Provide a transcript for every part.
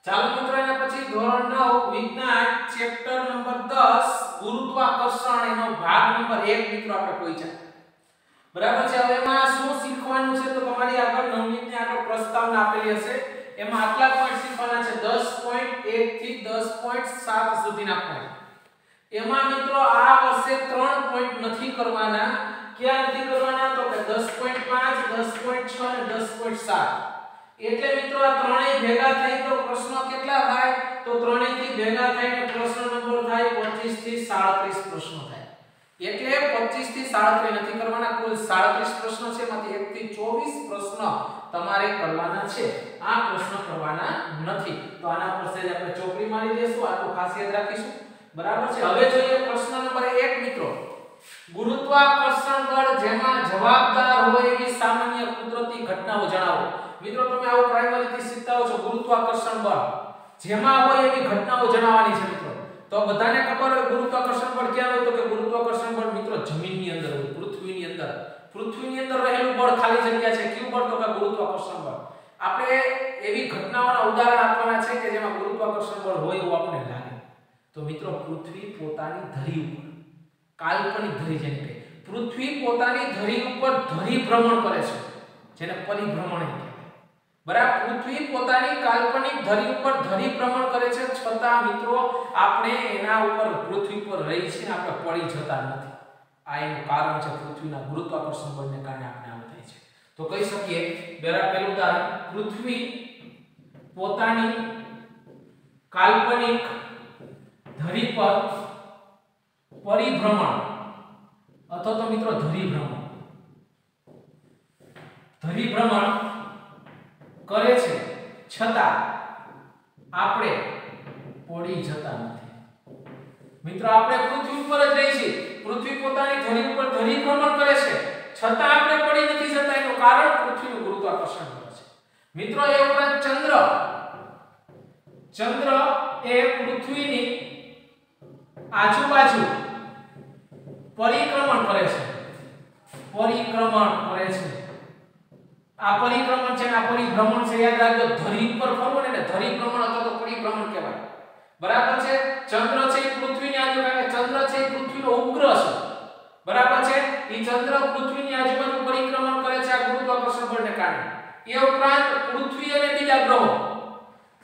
ચાલો મિત્રો એના પછી ધોરણ 9 વિજ્ઞાન ચેપ્ટર નંબર 10 ગુરુત્વાકર્ષણ એનો ભાગ નંબર 1 મિત્રો આપણે પહોંચ્યા. બરાબર છે. હવે એમાં શું શીખવાનું છે તો તમારી આગળ નવનીતની આગળ પ્રસ્તાવના આપેલી હશે. એમાં આટલા પોઈન્ટ શીખવાના છે 10.1 થી 10.7 સુધીના પોઈન્ટ. એમાં મિત્રો આ વર્ષે 3 પોઈન્ટ નથી કરવાના. ક્યાં નથી કરવાના તો કે 10.5 10.6 અને 10.7. એટલે મિત્રો આ ત્રણેય ભેગા થાય તો પ્રશ્નો કેટલા થાય તો ત્રણેય થી ભેગા થઈને પ્રશ્ન નંબર થાય 25 થી 37 પ્રશ્નો થાય. એટલે 25 થી 37 નથી કરવાના. કુલ 37 પ્રશ્નો છે. એમાંથી 1 થી 24 પ્રશ્નો તમારે કરવાના છે. આ પ્રશ્ન કરવાના નથી. તો આના પર સેજ આપણે ચોકડી મારી દેશું. આ તો ખાસ યાદ રાખીશું. બરાબર છે. હવે જોઈએ પ્રશ્ન નંબર 1 મિત્રો. ગુરુત્વાકર્ષણ બળ જેમાં જવાબદાર હોય એવી સામાન્ય કુદરતી ઘટનાઓ જણાવો. મિત્રો તમે આવું પ્રાઇમરીથી શીખતા હો છો. ગુરુત્વાકર્ષણ બળ જેમાં હોય એવી ઘટનાઓ જણાવવાની છે મિત્રો. તો બધાને ખબર હોય ગુરુત્વાકર્ષણ બળ ક્યાં હોય તો કે ગુરુત્વાકર્ષણ બળ મિત્રો જમીનની અંદર હોય, પૃથ્વીની અંદર. પૃથ્વીની અંદર રહેલું બળ ખાલી જગ્યા છે. કયું બળ તો કે ગુરુત્વાકર્ષણ બળ. આપણે એવી ઘટનાઓના ઉદાહરણ આપવાના છે કે જેમાં ગુરુત્વાકર્ષણ બળ હોય એવું આપણને લાગે. તો મિત્રો પૃથ્વી પોતાની ધરી ઉપર કાલ્પનિક ધરી જેને કહે પૃથ્વી પોતાની ધરી ઉપર ધરી ભ્રમણ કરે છે જેને પરિભ્રમણ કહેવાય. બરાબર. પૃથ્વી પોતાની કાલ્પનિક ધરી ઉપર ધરી ભ્રમણ કરે છે છતાં મિત્રો આપણે એના ઉપર પૃથ્વી પર રહી છીએ આપણે પડી જતા નથી. આ એનું કારણ છે પૃથ્વીના ગુરુત્વાકર્ષણ બળને કારણે આપણે આવું થાય છે. તો કહી શકીએ પહેલું ઉદાહરણ પૃથ્વી પોતાની કાલ્પનિક ધરી પર પરિભ્રમણ અથવા તો મિત્રો ધરીભ્રમણ કરે છે છતાં આપણે પડી જતા નથી. મિત્રો આપણે પૃથ્વી ઉપર જ રહી છીએ. પૃથ્વી પોતાની ધરી ઉપર ધરીભ્રમણ કરે છે છતાં આપણે પડી નથી જતા. એનું કારણ પૃથ્વીનું ગુરુત્વાકર્ષણ બળ છે. મિત્રો એ ઉપરાંત ચંદ્ર એ પૃથ્વીની આજુબાજુ પરિક્રમણ કરે છે. આ પરિક્રમણ છે ને આ પરિભ્રમણ છે. યાદ રાખજો ધરી પર ફરવું ને ધરીભ્રમણ અથવા તો પરિભ્રમણ કહેવાય. બરાબર છે. ચંદ્ર છે એ પૃથ્વીની આજુબાજુ ચંદ્ર છે એ પૃથ્વીનો ઉપગ્રહ છે. બરાબર છે. એ ચંદ્ર પૃથ્વીની આજુબાજુ પરિક્રમણ કરે છે આ ગુરુત્વાકર્ષણ બળને કારણે. એ ઉપરાંત પૃથ્વી અને બીજા ગ્રહો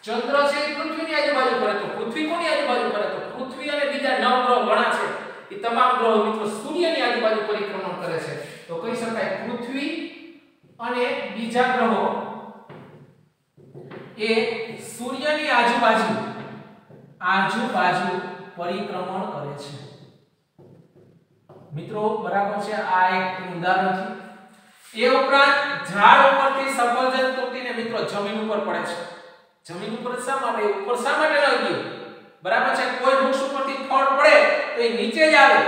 ચંદ્ર છે એ પૃથ્વીની આજુબાજુ ફરે તો પૃથ્વી કોની આજુબાજુ ફરે તો પૃથ્વી અને બીજા 9 ગ્રહો ગણા છે એ તમામ ગ્રહો મિત્રો સૂર્યની આજુબાજુ પરિક્રમણ કરે છે. તો કહી શકાય પૃથ્વી અને બીજા ગ્રહો એ સૂર્યની આજુબાજુ પરિક્રમણ કરે છે. મિત્રો બરાબર છે. આ એક ઉદાહરણ છે. એ ઉપરાંત ઝાડ ઉપરથી સફરજન તૂટીને મિત્રો જમીન ઉપર પડે છે. જમીન ઉપર શા માટે ઉપર શા માટે ન ગયું? બરાબર છે. કોઈ વૃક્ષ ઉપરથી ફળ પડે તો એ નીચે જ આવે.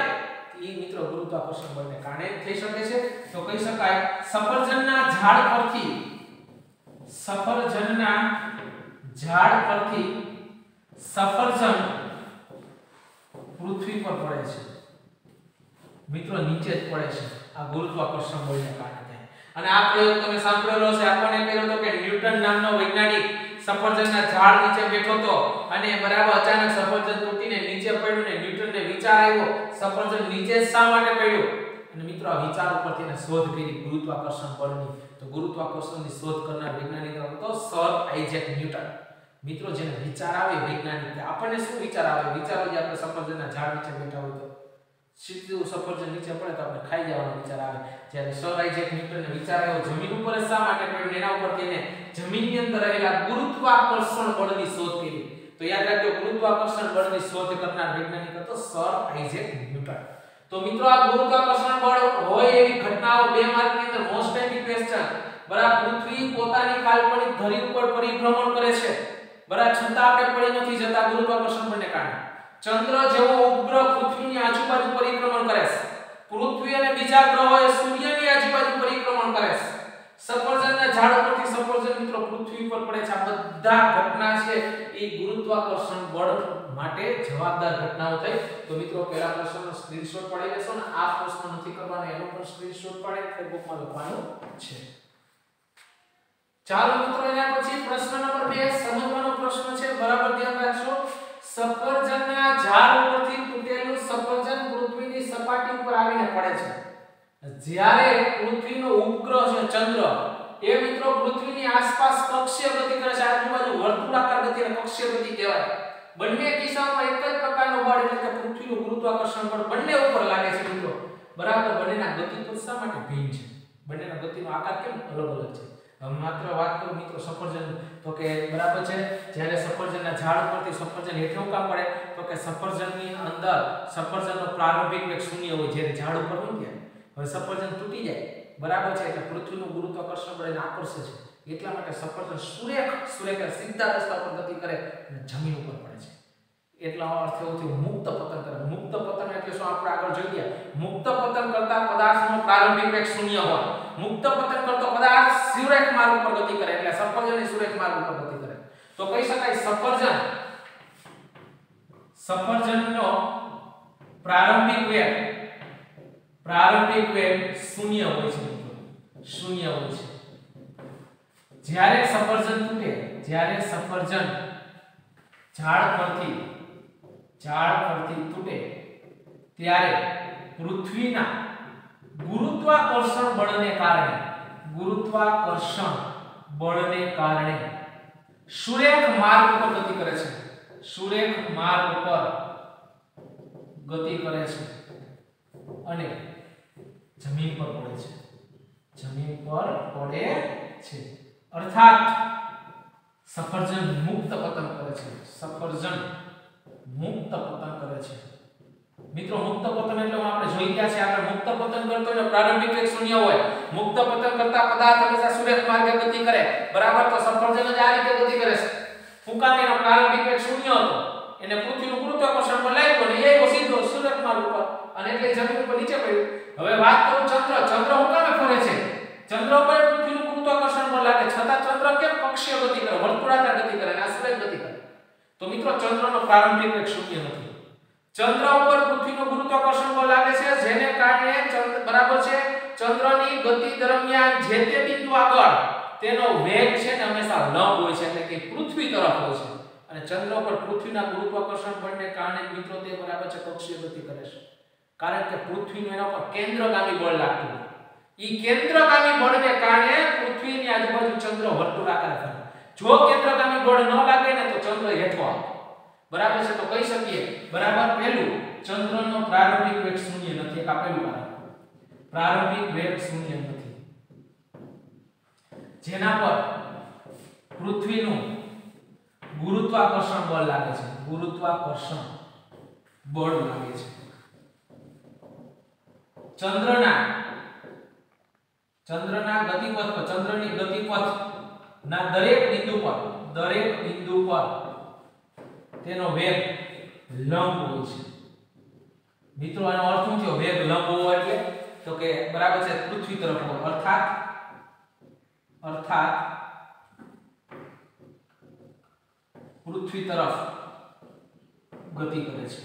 એ મિત્રો ગુરુત્વાકર્ષણ બળને કારણે થઈ શકે છે. તો કહી શકાય સફરજનના ઝાડ પરથી સફરજન પૃથ્વી પર પડે છે. મિત્રો નીચે જ પડે છે. આ ગુરુત્વાકર્ષણ બળને કારણે. અને આ પ્રયોગ તમે સાંભળેલો છે. આપણને કહ્યું તો કે ન્યૂટન નામનો વૈજ્ઞાનિક સફરજનના ઝાડ નીચે બેઠો હતો અને બરાબર અચાનક સફરજન તૂટીને નીચે પડ્યું ને ન્યૂટનને વિચાર આવ્યો સફરજન નીચે શા માટે પડ્યું. અને મિત્રો આ વિચાર ઉપરથી એને શોધ કરી ગુરુત્વાકર્ષણ બળની. તો ગુરુત્વાકર્ષણની શોધ કરનાર વૈજ્ઞાનિક હતો સર આઇઝેક ન્યૂટન. મિત્રો જેને વિચાર આવે વૈજ્ઞાનિક આપણને શું વિચાર આવે? વિચારો જે આપણે સફરજનના ઝાડ નીચે બેઠા હોય તો સીધું સફરજન નીચે પડે તો આપણે ખાઈ જવાનો વિચાર આવે. જ્યારે સર આઇઝેક ન્યૂટનને વિચાર આવ્યો જમીન ઉપર શા માટે પડ્યું એના ઉપરથી એને જમીનની અંદર રહેલા ગુરુત્વાકર્ષણ બળની શોધ કરી. તો યાદ રાખજો ગુરુત્વાકર્ષણ બળની શોધ કરનાર વૈજ્ઞાનિક હતો સર આઇઝેક ન્યૂટન. તો મિત્રો આ ગુરુત્વાકર્ષણ બળ હોય એવી ઘટનાઓ 2 માર્કની અંદર મોસ્ટ ટાઈમ ક્વેશ્ચન. બરાબર. પૃથ્વી પોતાની કાલ્પનિક ધરી ઉપર પરિભ્રમણ કરે છે. બરાબર. છતાં આપણે પડી નથી જતા ગુરુત્વાકર્ષણ બળને કારણે. ચંદ્ર જેવો ઉપગ્રહ પૃથ્વીની આજુબાજુ પરિક્રમણ કરે છે. પૃથ્વી અને બીજા ગ્રહો એ સૂર્યની આજુબાજુ પરિક્રમણ કરે છે. સફરજનના ઝાડ પરથી સફરજન મિત્રો પૃથ્વી પર પડે છે. આ બધા ઘટના છે એ ગુરુત્વાકર્ષણ બળ માટે જવાબદાર ઘટનાઓ થઈ. તો મિત્રો પહેલા પ્રશ્નનો સ્ક્રીનશોટ પાડી લેશો ને આ પ્રશ્ન નથી કરવાનો એનો પણ સ્ક્રીનશોટ પાડી ફેસબુકમાં લખવાનું છે. ચાલો મિત્રો એના પછી પ્રશ્ન નંબર 2 સમજવાનો પ્રશ્ન છે બરાબર ધ્યાન રાખશો સફરજનના ઝાડ ઉપરથી તૂટેલું સફરજન પૃથ્વીની સપાટી ઉપર આવીને પડે છે જ્યારે પૃથ્વીનો ઉપગ્રહ છે ચંદ્ર એ મિત્રો પૃથ્વીની આસપાસ કક્ષીય ગતિ કરે છે આજુબાજુ વર્તુળાકાર ગતિ અને કક્ષીય ગતિ કહેવાય બંને કિસ્સામાં એક જ પ્રકારનું બળ એટલે કે પૃથ્વીનું ગુરુત્વાકર્ષણ બળ બંને ઉપર લાગે છે મિત્રો બરાબર બંનેના ગતિપથ શા માટે ભિન્ન છે બંનેના ગતિનો આકાર કેમ અલગ અલગ છે હવે માત્ર વાત કરું મિત્રો સફરજન તો કે બરાબર છે જ્યારે સફરજનના ઝાડ ઉપરથી સફરજન હેઠે કામ પડે તો કે સફરજનની અંદર સફરજનનો પ્રારંભિક વેગ શૂન્ય હોય જ્યારે ઝાડ ઉપર હોય ત્યારે હવે સફરજન તૂટી જાય બરાબર છે એટલે પૃથ્વીનું ગુરુત્વાકર્ષણ બળ એને આકર્ષે છે એટલા માટે સફરજન સુરેખ સીધા રસ્તા પર ગતિ કરે અને જમીન ઉપર પડે છે એટલા અર્થ એવો થયો મુક્ત પતન કરે મુક્ત પતન એટલે શું આપણે આગળ જોઈએ મુક્ત પતન કરતા પદાર્થનો પ્રારંભિક વેગ શૂન્ય હોય મુક્ત પતન કરતો પદાર્થ સુરેખ માર્ગ ઉપર ગતિ કરે એટલે સફરજનની સુરેખ માર્ગ ઉપર ગતિ કરે તો કહી શકાય સફરજનનો પ્રારંભિક વેગ શૂન્ય હોય છે શૂન્ય હોય છે જ્યારે સફરજન તૂટે જ્યારે સફરજન ઝાડ પરથી તૂટે ત્યારે પૃથ્વીના ગુરુત્વાકર્ષણ બળને કારણે સુરેખ માર્ગ ઉપર ગતિ કરે છે સુરેખ માર્ગ ઉપર ગતિ કરે છે અને જમીન પર પડે છે અર્થાત સફરજન મુક્ત પતન કરે છે મિત્રો મુક્ત પતન એટલે આપણે જોઈ ગયા છે આપણે મુક્ત પતન કરતો એટલે પ્રારંભિક વેગ શૂન્ય હોય મુક્ત પતન કરતા પદાર્થ હંમેશા સુરેખ માર્ગે ગતિ કરે બરાબર તો સફરજન જ આ રીતે ગતિ કરે છે ફૂંકાતીનો પ્રારંભિક વેગ શૂન્ય હતો એને પૃથ્વીનું ગુરુત્વાકર્ષણ બળ લાગ્યું અને એ સીધો સુરેખ માર્ગ ઉપર અને એટલે જમીન ઉપર નીચે પડ્યું હવે વાત કરું ચંદ્ર હું કામે ફરે છે ચંદ્ર ઉપર પૃથ્વીનું ગુરુત્વાકર્ષણ બળ લાગે છતાં ચંદ્ર કેમ કક્ષીય ગતિ કરે વર્તુળાકાર ગતિ કરે અને સુરેખ ગતિ કરે તો મિત્રો ચંદ્રનો પ્રારંભિક વેગ શૂન્ય નથી ચંદ્ર ઉપર પૃથ્વીનું ગુરુત્વાકર્ષણ બળ લાગે છે જેને કારણે બરાબર છે ચંદ્રની ગતિ દરમિયાન જે તે બિંદુ આગળ તેનો વેગ છે ને હંમેશા લંબ હોય છે એટલે કે પૃથ્વી તરફ હોય છે અને ચંદ્ર ઉપર પૃથ્વીના ગુરુત્વાકર્ષણ બળને કારણે મિત્રો તે બરાબર છે કક્ષીય ગતિ કરે છે કારણ કે પૃથ્વીનું એના પર કેન્દ્રગામી બળ લાગતું હોય ઈ કેન્દ્રગામી બળને કારણે પૃથ્વીની આજુબાજુ ચંદ્ર વર્તુળાકાર ફરે જો કેન્દ્રગામી બળ ન લાગે ને તો ચંદ્ર હેઠો આવે બરાબર છે તો કહી શકીએ બરાબર પહેલું ચંદ્રનો પ્રારંભિક વેગ શૂન્ય નથી એક આપેલું કારણ પ્રારંભિક વેગ શૂન્ય નથી જેના પર પૃથ્વીનું ગુરુત્વાકર્ષણ બળ લાગે છે ગુરુત્વાકર્ષણ બળ લાગે છે ચંદ્રના ગતિપથ પર ચંદ્રની ગતિપથ ના દરેક બિંદુ પર તેનો વેગ લંબ હોય છે મિત્રો આનો અર્થ શું થયો વેગ લંબ હોવો એટલે તો કે બરાબર છે પૃથ્વી તરફ હોય અર્થાત પૃથ્વી તરફ ગતિ કરે છે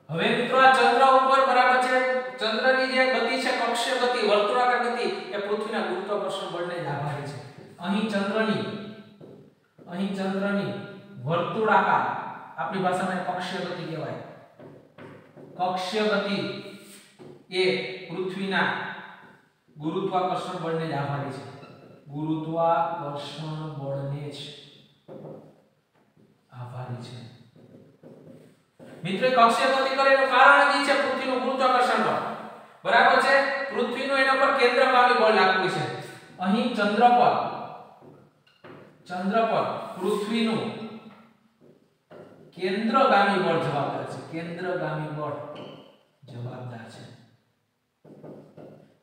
હવે મિત્રો આ ચંદ્ર ઉપર બરાબર છે ચંદ્રની જે ગતિ છે કક્ષીય ગતિ વર્તુળાકાર ગતિ એ પૃથ્વીના ગુરુત્વાકર્ષણ બળને જ આભારી છે અહીં ચંદ્રની વર્તુળાકાર આપણી ભાષામાં કક્ષીય ગતિ કહેવાય કક્ષીય ગતિ એ પૃથ્વીના ગુરુત્વાકર્ષણ બળને જ આભારી છે ગુરુત્વાકર્ષણ બળને જ આભારી છે મિત્રો કક્ષીય ગતિ કરે એનું કારણ જ છે પૃથ્વીનું ગુરુત્વાકર્ષણ બળ બરાબર છે પૃથ્વીનું એના પર કેન્દ્રગામી બળ લાગતું છે અહીં ચંદ્ર પર પૃથ્વીનું કેન્દ્રગામી બળ જવાબદાર છે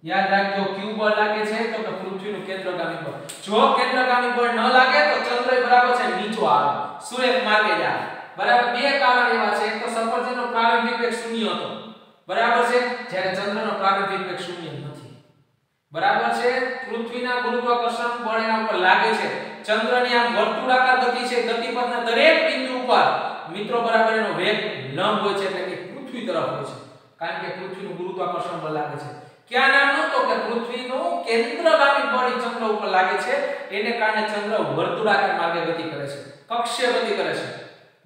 યાદ રાખજો ક્યુ બળ લાગે છે તો કે પૃથ્વીનું કેન્દ્રગામી બળ જો કેન્દ્રગામી બળ ન લાગે તો ચંદ્ર બરાબર છે નીચો આવે સુરેખ માર્ગે જાય બરાબર બે કારણ એવા છે એક તો સફરજનનો પ્રારંભિક વેગ શૂન્ય હતો બરાબર છે જ્યારે ચંદ્રનો પ્રારંભિક વેગ શૂન્ય નથી બરાબર છે પૃથ્વીના ગુરુત્વાકર્ષણ બળ એના ઉપર લાગે છે ચંદ્રની આમ વર્તુળાકાર ગતિ છે ગતિપથના દરેક બિંદુ ઉપર મિત્રો બરાબર એનો વેગ લંબ હોય છે એટલે કે પૃથ્વી તરફ હોય છે કારણ કે પૃથ્વીનું ગુરુત્વાકર્ષણ બળ લાગે છે ક્યાં નામનું? તો કે પૃથ્વીનું કેન્દ્રગામી બળ ચંદ્ર ઉપર લાગે છે, એને કારણે ચંદ્ર વર્તુળાકાર માર્ગે ગતિ કરે છે, કક્ષીય ગતિ કરે છે,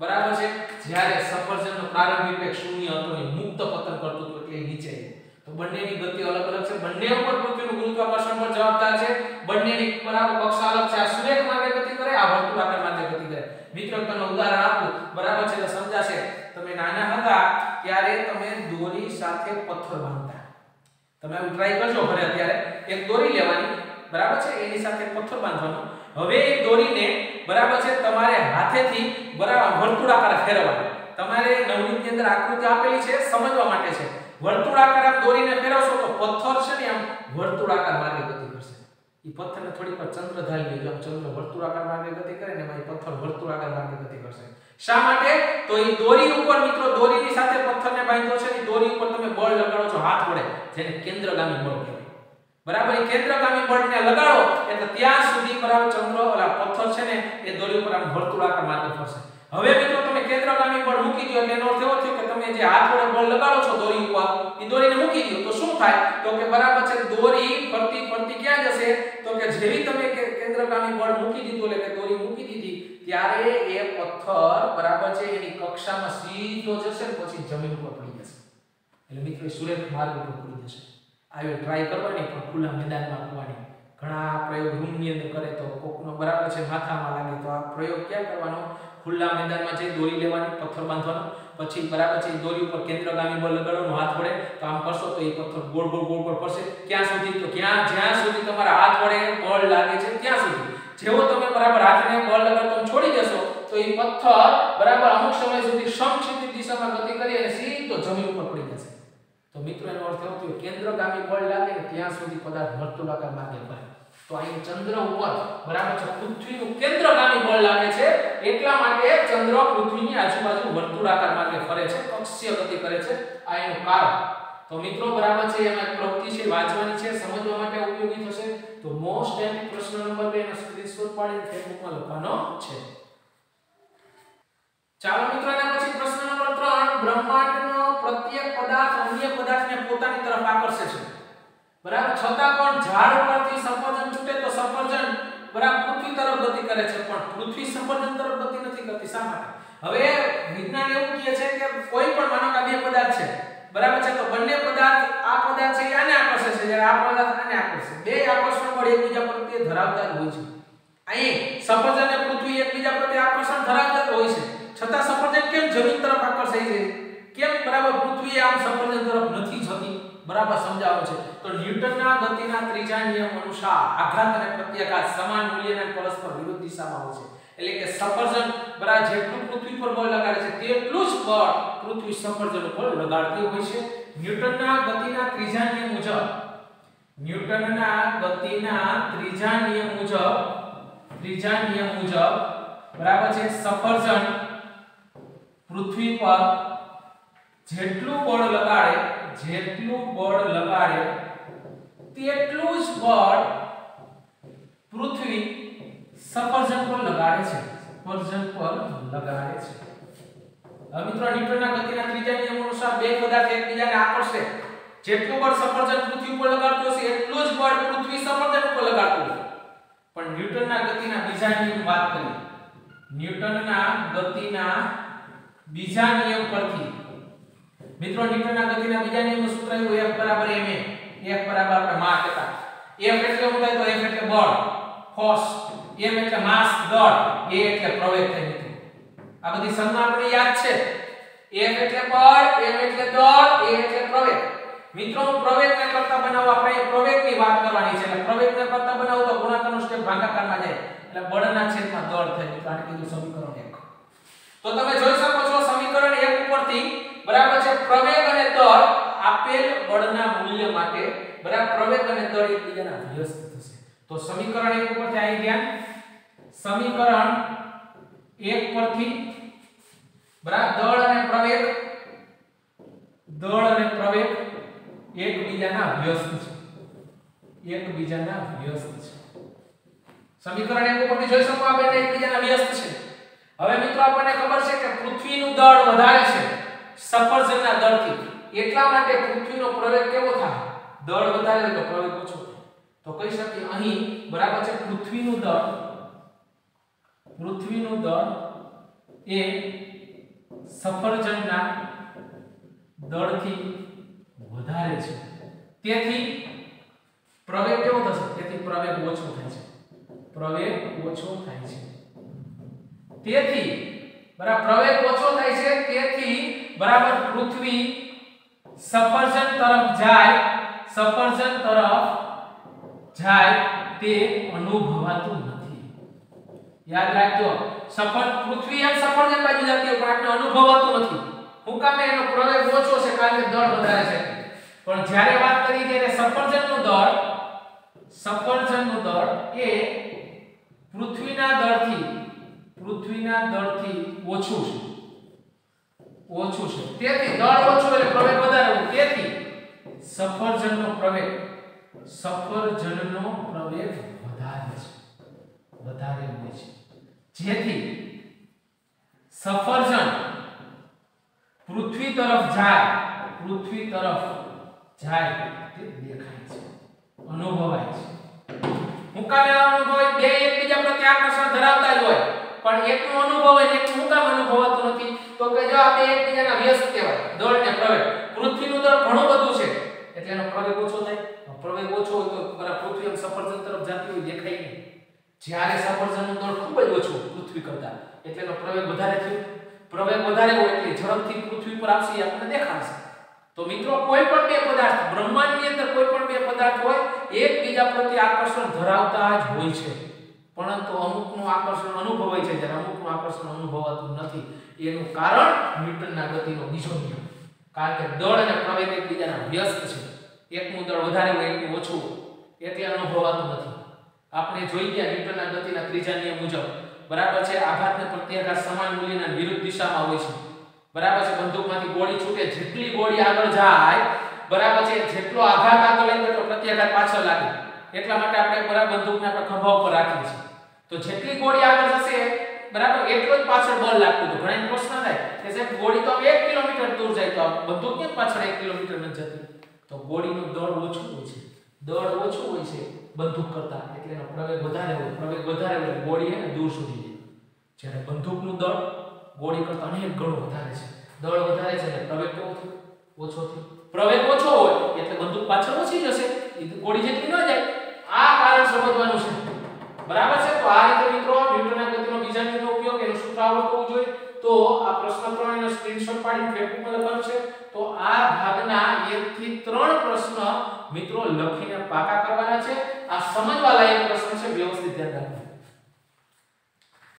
બરાબર છે. જ્યારે સફરજનનો પ્રારંભિક વેગ શૂન્ય હતો ને મુક્ત પતન કરતું હતું એટલે નીચે આવ્યું. તો બંનેની ગતિ અલગ અલગ છે, બંને ઉપર પૃથ્વીનું ગુરુત્વાકર્ષણ બળ જવાબદાર છે, બંનેની બરાબર કક્ષા અલગ છે. આ સુરેખ માર્ગે ગતિ કરે, આ વર્તુળાકાર માર્ગે ગતિ કરે. મિત્રો તમને ઉદાહરણ આપું, બરાબર છે, તો સમજાશે. તમે નાના હતા ત્યારે તમે દોરી સાથે પથ્થર બાંધતા. તમે આવું ટ્રાય કરજો ઘરે અત્યારે. એક દોરી લેવાની, બરાબર છે, એની સાથે પથ્થર બાંધવાનો. હવે એ દોરીને બરાબર છે તમારે હાથેથી બરાબર વર્તુળાકાર ફેરવવાની. તમારે નવનીતની અંદર આકૃતિ આપેલી છે, સમજવા માટે છે. વર્તુળાકાર આમ દોરીને ફેરવશો તો પથ્થર છે ને આમ વર્તુળાકાર માર્ગે ગતિ કરશે. ઈ પથ્થરને થોડીક વાર ચંદ્ર ધારી લેજો, ચંદ્ર વર્તુળાકાર માર્ગે ગતિ કરે ને એમાં પથ્થર વર્તુળાકાર માર્ગે ગતિ કરશે. શા માટે? તો ઈ દોરી ઉપર મિત્રો, દોરીની સાથે પથ્થરને બાંધ્યો છે, ઈ દોરી ઉપર તમે બળ લગાડો છો હાથ વડે, જેને કેન્દ્રગામી બળ કહેવાય. બરાબર, એ કેન્દ્રગામી બળને લગાડો એટલે ત્યાં સુધી બરાબર ચંદ્ર ઓલા પથ્થર છે ને એ દોરી ઉપર આમ વર્તુળાકાર માર્ગે ફરશે. હવે મિત્રો તમે કેન્દ્રગામી બળ મૂકી દો એટલે એનો અર્થ એવો થયો કે તમે જે હાથ વડે બળ લગાડો છો દોરી ઉપર, એ દોરીને મૂકી દો તો શું થાય? તો કે બરાબર છે દોરી ફરતી ફરતી ક્યાં જશે? તો કે જેવી તમે કેન્દ્રગામી બળ મૂકી દીધું એટલે કે દોરી મૂકી દીધી ત્યારે એ પથ્થર બરાબર છે એની કક્ષામાં સીધો જશે ને પછી જમીન ઉપર પડી જશે. એટલે મિત્રો સુરેખ માર્ગ ઉપર પડી જશે. આવી ટ્રાય કરવાની પણ ખુલ્લા મેદાનમાં કરવાની. ઘણા પ્રયોગ રૂમની અંદર કરે તો કોકનો બરાબર છે માથામાં લાગે, તો આ પ્રયોગ ક્યાં કરવાનો? ખુલ્લા મેદાનમાં જઈ દોરી લેવાની, પથ્થર બાંધવાનો, પછી બરાબર છે દોરી ઉપર કેન્દ્રગામી બળ લગાડવાનું હાથ વડે. તો આમ કરશો તો એ પથ્થર ગોળ ગોળ ગોળ ગોળ ફરશે. ક્યાં સુધી? તો જ્યાં સુધી તમારા હાથ વડે બળ લાગે છે ત્યાં સુધી. જેવો તમે બરાબર હાથને બળ લગાડો તમે છોડી દેશો તો એ પથ્થર બરાબર અમુક સમય સુધી સમક્ષિતિજ દિશામાં ગતિ કરી અને સીધો જમીન ઉપર પડી જશે. તો મિત્રો એનો અર્થ એવો થયો કેન્દ્રગામી બળ લાગે ને ત્યાં સુધી પદાર્થ વર્તુળાકાર માર્ગે ફરે. તો અહીં ચંદ્ર ઉપર બરાબર છે પૃથ્વીનું કેન્દ્રગામી બળ લાગે છે, એટલા માટે ચંદ્ર પૃથ્વીની આજુબાજુ વર્તુળાકાર માર્ગે ફરે છે, કક્ષીય ગતિ કરે છે. આ એનું કારણ. તો મિત્રો બરાબર છે એમાં પ્રવૃત્તિ છે વાંચવાની છે, સમજવા માટે ઉપયોગી થશે. તો મોસ્ટ એમ્પી પ્રશ્ન નંબર 2 નો સ્ક્રીનશોટ પાડીને ફેસબુકમાં લખવાનો છે. ચાલો મિત્રો એના પછી પ્રશ્ન નંબર 3, બ્રહ્માંડનો પ્રત્યેક પદાર્થ અન્ય પદાર્થને પોતાની તરફ આકર્ષે છે, બરાબર, છતાં પણ ઝાડ ઉપરથી સફરજન છૂટે તો સફરજન બરાબર પૃથ્વી તરફ ગતિ કરે છે, પણ પૃથ્વી સફરજન તરફ ગતિ નથી કરતી. શા માટે? હવે વિજ્ઞાન એવું કહે છે કે કોઈ પણ માનો કે બે પદાર્થ છે, બરાબર છે, તો બંને પદાર્થ આ પદાર્થ છે આને આકર્ષે છે, જ્યારે આ પદાર્થ આને આકર્ષે. બે આકર્ષણ બળ એકબીજા પ્રત્યે ધરાવતા જ હોય છે. અહીં સફરજન અને પૃથ્વી એકબીજા પ્રત્યે આકર્ષણ ધરાવતા જ હોય છે, છતાં સફરજન કેમ જમીન તરફ આકર્ષાય છે? કેમ બરાબર પૃથ્વી આમ સફરજન તરફ નથી જતી? બરાબર સમજાવો છે. તો ન્યૂટનના ગતિના ત્રીજા નિયમ અનુસાર આઘાત અને પ્રત્યાઘાત સમાન મૂલ્યના પરસ્પર વિરુદ્ધ દિશામાં હોય છે. એટલે કે સફરજન બરાબર જેટલું પૃથ્વી પર બળ લગાડે છે તેટલું જ બળ પૃથ્વી સફરજન ઉપર લગાડતી હોય છે. ન્યૂટનના ગતિના ત્રીજા નિયમ મુજબ બરાબર છે સફરજન પૃથ્વી પર જેટલું બળ લગાડે તેટલું જ બળ પૃથ્વી સફરજન પર લગાડે છે. હવે મિત્રો ન્યૂટનના ગતિના ત્રીજા નિયમ અનુસાર બે પદાર્થ એકબીજાને આકર્ષે, જેટલું બળ સફરજન પૃથ્વી ઉપર લગાડતું હશે એટલું જ બળ પૃથ્વી સફરજન ઉપર લગાડતું હોય. પણ ન્યૂટનના ગતિના બીજા નિયમ વાત કરીએ. ન્યૂટનના ગતિના બીજા નિયમ પરથી મિત્રો ન્યૂટનના ગતિના બીજા નિયમનું સૂત્ર એવું F બરાબર ma. F બરાબર આપણે માસ હતા. F એટલે શું થાય? તો F એટલે બળ, ફોર્સ, m એટલે માસ, દળ, a એટલે પ્રવેગ થાય મિત્રો. આ બધી સંજ્ઞા આપણે યાદ છે. F એટલે બળ, m એટલે દળ, a એટલે પ્રવેગ. મિત્રો પ્રવેગને કરતા બનાવવા આપણે પ્રવેગની વાત કરવાની છે. એટલે પ્રવેગને કરતા બનાવો તો ગુણાકારનો સ્ટેપ ભાગાકારમાં જાય. એટલે બળના છેદમાં દળ થાય. મિત્રો આને કીધું સમીકરણ 1. તો તમે જોઈ શકો છો સમીકરણ 1 ઉપરથી બરાબર છે પ્રવેગ અને દળ આપેલ બળના મૂલ્ય માટે બરાબર પ્રવેગ અને દળ એકબીજાના વ્યસ્ત થશે. તો સમીકરણ 1 ઉપરથી અહીં ધ્યાન, સમીકરણ 1 પરથી બરાબર દળ અને પ્રવેગ એકબીજાના વ્યસ્ત છે. સમીકરણ 1 ઉપરથી જોઈ શકો આ બે એકબીજાના વ્યસ્ત છે. હવે મિત્રો આપણને ખબર છે કે પૃથ્વીનું દળ વધારે છે સફરજનના દળથી, એટલા માટે પૃથ્વીનો પ્રવેગ કેવો થાય? દળ વધારે હોય તો પ્રવેગ ઓછો થાય. તો કહી શકીએ અહીં બરાબર છે પૃથ્વીનું દળ એ સફરજનના દળથી વધારે છે. તેથી પ્રવેગ કેવો થશે? તેથી પ્રવેગ ઓછો થાય છે. પ્રવેગ ઓછો થાય છે. તેથી બરાબર પ્રવેગ ઓછો થાય છે. તેથી બરાબર પૃથ્વી સફરજન તરફ જાય તે અનુભવાતું નથી. યાદ રાખજો, પૃથ્વી એમ સફરજન બાજુ જતી હોય પણ આપણે અનુભવાતું નથી. હું કામે? એનો પ્રવેગ ઓછો છે કારણ કે દળ વધારે છે. પણ જ્યારે વાત કરી ત્યારે સફરજનનું દળ એ પૃથ્વીના દળથી ઓછું છે. તેથી દળ ઓછું એટલે પ્રવેગ વધારે હોય. તેથી સફરજનનો પ્રવેગ વધારે હોય છે. જેથી સફરજન પૃથ્વી તરફ જાય તે દેખાય છે, અનુભવાય છે. હું કામે અનુભવાય? બે એકબીજા પ્રત્યે આકર્ષણ ધરાવતા જ હોય પણ એકનું અનુભવાય ને એકનું કામ અનુભવાતું નથી. તો કે જો આ બે એકબીજાના વ્યસ્ત કહેવાય, દળ ને પ્રવેગ. પૃથ્વીનું દળ ઘણું બધું છે એટલે એનો પ્રવેગ ઓછો થાય. પ્રવેગ ઓછો હોય તો પૃથ્વી સફરજન તરફ જતી હોય દેખાય નહીં. જ્યારે સફરજનનું દળ ખૂબ જ ઓછું પૃથ્વી કરતા એટલે એનો પ્રવેગ વધારે થયો. પ્રવેગ વધારે હોય એટલે ઝડપથી પૃથ્વી પર આવશે આપણને દેખાશે. તો મિત્રો કોઈ પણ બે પદાર્થ બ્રહ્માંડની અંદર કોઈ પણ બે પદાર્થ હોય એકબીજા પ્રત્યે આકર્ષણ ધરાવતા જ હોય છે પરંતુ અમુકનું આકર્ષણ અનુભવાય છે જ્યારે અમુકનું આકર્ષણ અનુભવાતું નથી. એનું કારણ ન્યૂટનના ગતિનો બીજો નિયમ. કારણ કે દળ અને પ્રવેગ એકબીજાના વ્યસ્ત છે. એકનું દળ વધારે હોય એકનું ઓછું હોય એટલે અનુભવાતું નથી. આપણે જોઈ ગયા ન્યૂટનના ગતિના ત્રીજા નિયમ મુજબ બરાબર છે આઘાત અને પ્રત્યાઘાત સમાન મૂલ્યના વિરુદ્ધ દિશામાં હોય છે. બરાબર છે બંદૂકમાંથી ગોળી છૂટે જેટલી ગોળી આગળ જાય બરાબર છે જેટલો આઘાત આગળ લાગે એટલો પ્રત્યાઘાત પાછળ લાગે. એટલા માટે આપણે બરાબર બંદૂકને આપણે ખભા ઉપર રાખીએ છીએ. તો જેટલી ગોળી આગળ જશે બરાબર એટલો જ પાછળ બળ લાગતું. તો ઘણા પ્રશ્ન થાય કે સાહેબ ગોળી તો 1 કિલોમીટર દૂર જાય તો બંદૂક કેમ પાછળ 1 કિલોમીટર ન જતી? તો ગોળીનું દળ ઓછું હોય છે. બંદૂક કરતા એટલે એનો પ્રવેગ વધારે હોય. પ્રવેગ વધારે હોય ગોળી એને દૂર સુધી જાય. જ્યારે બંદૂકનું દળ ગોળી કરતા અનેક ગણું વધારે છે. દળ વધારે છે એટલે પ્રવેગ કેવો થયો? ઓછો થયો. પ્રવેગ ઓછો હોય એટલે બંદૂક પાછળ ઓછી જશે, ગોળી જેટલી ન જાય. આ કારણ સમજવાનું છે. બરાબર છે. તો આ રીતે મિત્રો ન્યૂટનના ગતિનો બીજા નિયમનો ઉપયોગ એનું સૂત્ર આવડતું હોવું જોઈએ. તો આ પ્રશ્ન 3 એનો સ્ક્રીનશોટ પાડીને ફેસબુક પર લખવાનું છે. તો આ ભાગના 1 થી 3 પ્રશ્ન મિત્રો લખીને પાકા કરવાના છે. આ સમજવા લાયક પ્રશ્ન છે, વ્યવસ્થિત ધ્યાન રાખજો.